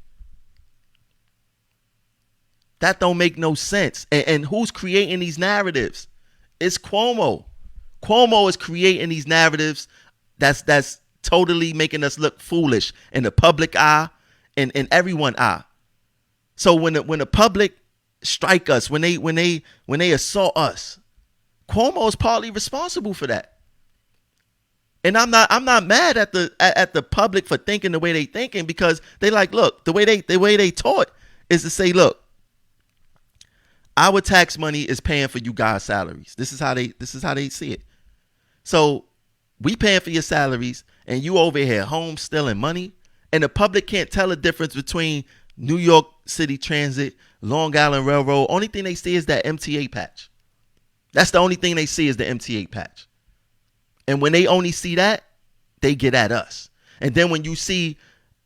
That don't make no sense. And who's creating these narratives? It's Cuomo. Cuomo is creating these narratives that's totally making us look foolish in the public eye and in everyone's eye. So when the public strike us, when they assault us, Cuomo is partly responsible for that. And I'm not mad at the public for thinking the way they thinking, because they like, look, the way they taught is to say, look, our tax money is paying for you guys' salaries. This is how they see it. So we paying for your salaries, and you over here home stealing money, and the public can't tell the difference between New York City Transit, Long Island Railroad. Only thing they see is that MTA patch. That's the only thing they see is the MTA patch. And when they only see that, they get at us. And then when you see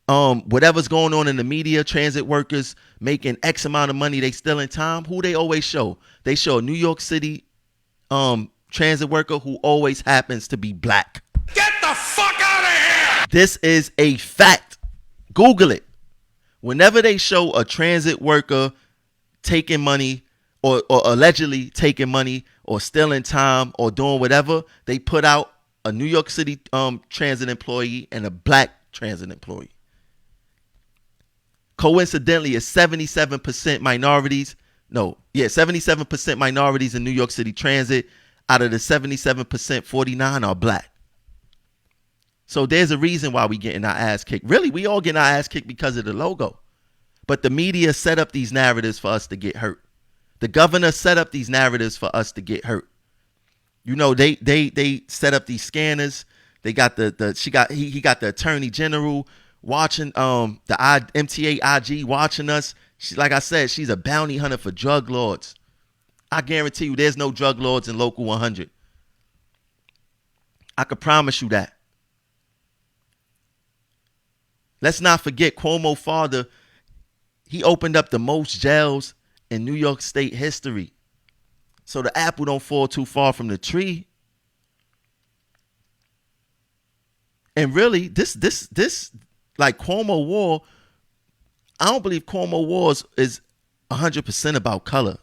whatever's going on in the media, transit workers making X amount of money, they still in time, who they always show? They show a New York City transit worker who always happens to be black. Get the fuck out of here! This is a fact. Google it. Whenever they show a transit worker taking money or allegedly taking money or stealing time or doing whatever, they put out a New York City transit employee and a black transit employee. Coincidentally, it's 77% minorities. 77% minorities in New York City transit. Out of the 77%, 49 are black. So there's a reason why we getting our ass kicked. Really, we all getting our ass kicked because of the logo. But the media set up these narratives for us to get hurt. The governor set up these narratives for us to get hurt. You know, they set up these scanners. They got he got the attorney general watching the MTA IG watching us. Like I said, she's a bounty hunter for drug lords. I guarantee you there's no drug lords in Local 100. I could promise you that. Let's not forget Cuomo father, he opened up the most jails in New York State history. So the apple don't fall too far from the tree. And really, this like Cuomo War, I don't believe Cuomo Wars is 100% about color.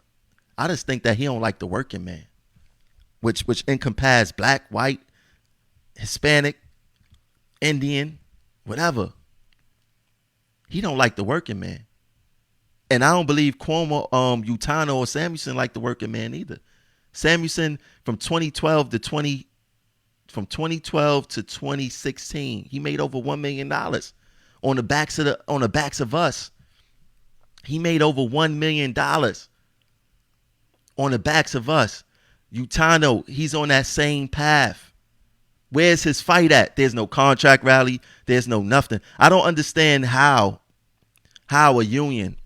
I just think that he don't like the working man, which encompasses black, white, Hispanic, Indian, whatever. He don't like the working man. And I don't believe Cuomo, Utano, or Samuelson like the working man either. Samuelson from 2012 to 2016, he made over $1 million on the backs of us. He made over $1 million on the backs of us. Utano, he's on that same path. Where's his fight at? There's no contract rally. There's no nothing. I don't understand how a union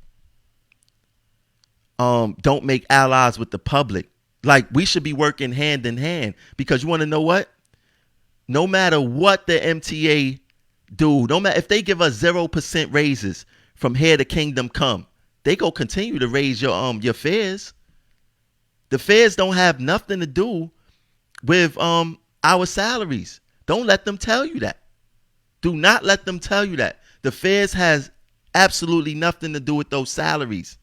don't make allies with the public. Like, we should be working hand in hand, because you want to know what? No matter what the MTA do, no matter if they give us 0% raises from here to Kingdom Come, they go continue to raise your fares. The fares don't have nothing to do with our salaries. Don't let them tell you that. Do not let them tell you that. The fares has absolutely nothing to do with those salaries.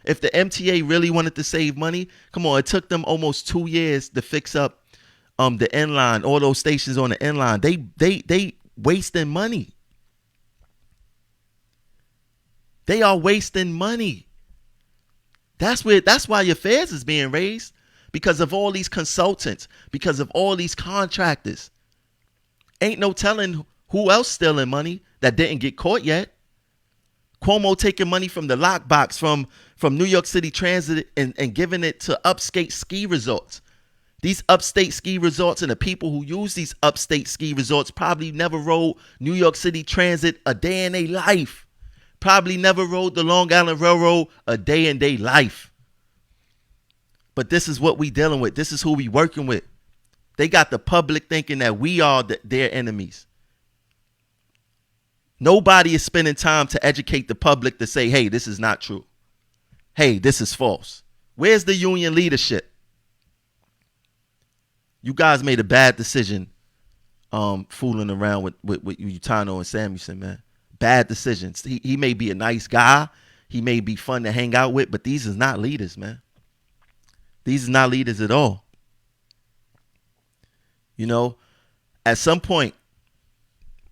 If the MTA really wanted to save money, come on, it took them almost 2 years to fix up the N line, all those stations on the N line. They wasting money. They are wasting money. That's why your fares is being raised, because of all these consultants, because of all these contractors. Ain't no telling who else stealing money that didn't get caught yet. Cuomo taking money from the lockbox from New York City Transit and giving it to upstate ski resorts. These upstate ski resorts and the people who use these upstate ski resorts probably never rode New York City Transit a day in their life. Probably never rode the Long Island Railroad a day in their life. But this is what we dealing with. This is who we working with. They got the public thinking that we are their enemies. Nobody is spending time to educate the public to say, hey, this is not true. Hey, this is false. Where's the union leadership? You guys made a bad decision fooling around with Utano and Samuelson, man. Bad decisions. He may be a nice guy. He may be fun to hang out with, but these is not leaders, man. These are not leaders at all. You know, at some point,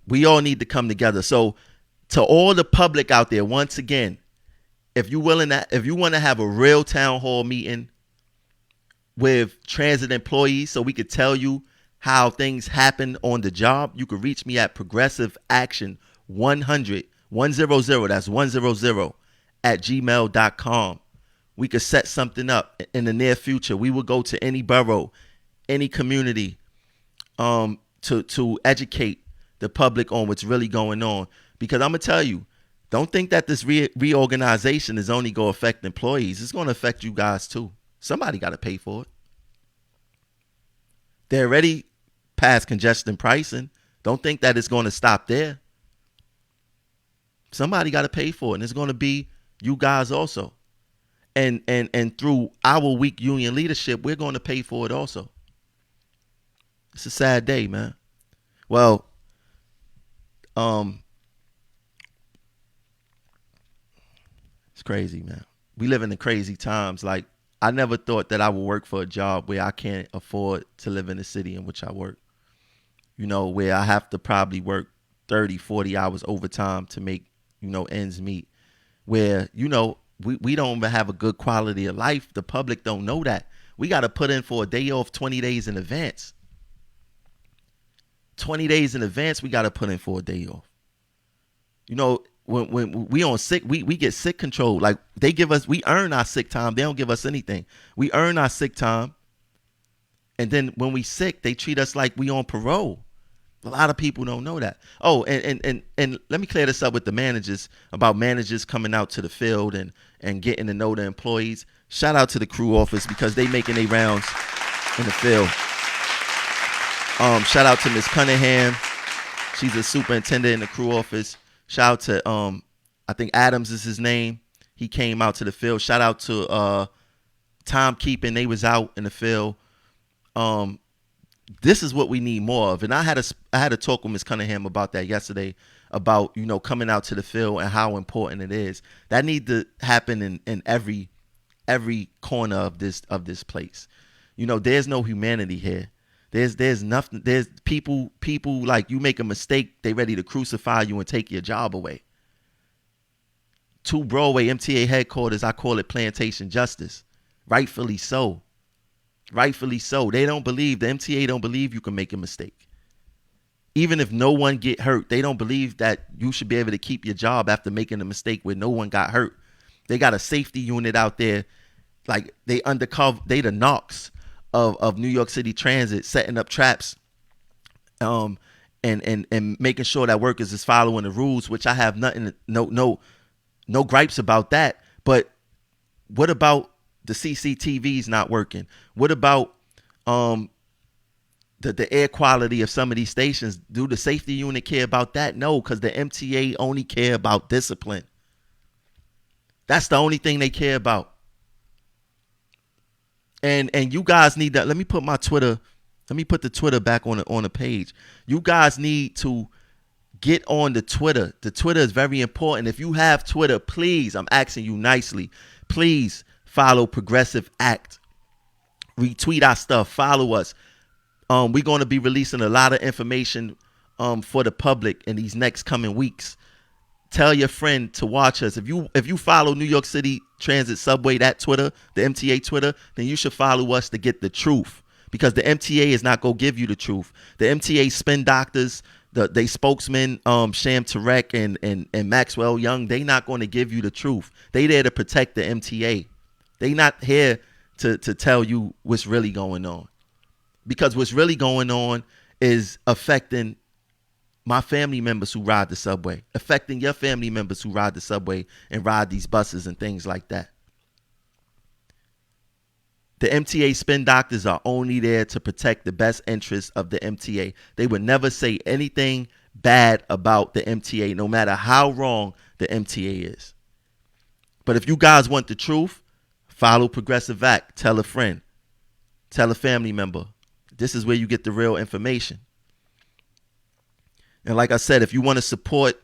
we all need to come together. So to all the public out there, once again, if you want to have a real town hall meeting with transit employees so we could tell you how things happen on the job, you could reach me at Progressive Action 100, that's 100 at gmail.com. We could set something up in the near future. We will go to any borough, any community, to educate the public on what's really going on. Because I'm going to tell you, don't think that this reorganization is only going to affect employees. It's going to affect you guys too. Somebody got to pay for it. They're already past congestion pricing. Don't think that it's going to stop there. Somebody got to pay for it, and it's going to be you guys also. And through our weak union leadership, we're going to pay for it also. It's a sad day, man. Well, it's crazy, man. We live in the crazy times. Like, I never thought that I would work for a job where I can't afford to live in the city in which I work. You know, where I have to probably work 30, 40 hours overtime to make, ends meet. Where, we don't even have a good quality of life. The public don't know that. We got to put in for a day off 20 days in advance. 20 days in advance, we got to put in for a day off. When we on sick, we get sick control. Like, we earn our sick time. They don't give us anything. We earn our sick time. And then when we sick, they treat us like we on parole. A lot of people don't know that. Oh, and let me clear this up with the managers, about managers coming out to the field and getting to know the employees. Shout out to the crew office, because they making their rounds in the field. Shout out to Miss Cunningham. She's a superintendent in the crew office. Shout out to I think Adams is his name. He came out to the field. Shout out to timekeeping. They was out in the field. This is what we need more of. And I had a talk with Ms. Cunningham about that yesterday, about, coming out to the field and how important it is. That need to happen in every corner of this place. There's no humanity here. There's nothing. There's people like, you make a mistake, they ready to crucify you and take your job away. 2 Broadway MTA headquarters, I call it plantation justice. Rightfully so. Rightfully so. The MTA don't believe you can make a mistake. Even if no one get hurt, they don't believe that you should be able to keep your job after making a mistake where no one got hurt. They got a safety unit out there, like they undercover, they the knocks of New York City Transit, setting up traps, and making sure that workers is following the rules, which I have no gripes about that. But what about the CCTVs not working? What about the air quality of some of these stations? Do the safety unit care about that? No, because the MTA only care about discipline. That's the only thing they care about. And you guys need that. Let me put the Twitter back on the page. You guys need to get on the Twitter. The Twitter is very important. If you have Twitter, please, I'm asking you nicely, please follow Progressive Act. Retweet our stuff. Follow us. We're going to be releasing a lot of information for the public in these next coming weeks. Tell your friend to watch us. If you follow New York City Transit Subway, that Twitter, the MTA Twitter, then you should follow us to get the truth, because the MTA is not going to give you the truth. The MTA spin doctors, they spokesman, Sham Tarek and Maxwell Young, they not going to give you the truth. They there to protect the MTA. They not here to tell you what's really going on, because what's really going on is affecting my family members who ride the subway, affecting your family members who ride the subway and ride these buses and things like that. The MTA spin doctors are only there to protect the best interests of the MTA. They would never say anything bad about the MTA, no matter how wrong the MTA is. But if you guys want the truth, follow Progressive Act. Tell a friend. Tell a family member. This is where you get the real information. And like I said, if you want to support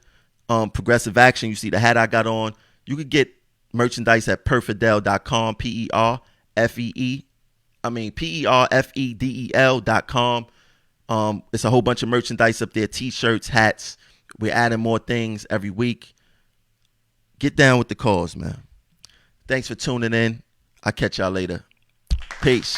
Progressive Action, you see the hat I got on, you could get merchandise at perfidel.com, PERFEDEL.com. It's a whole bunch of merchandise up there, t-shirts, hats. We're adding more things every week. Get down with the cause, man. Thanks for tuning in. I'll catch y'all later. Peace.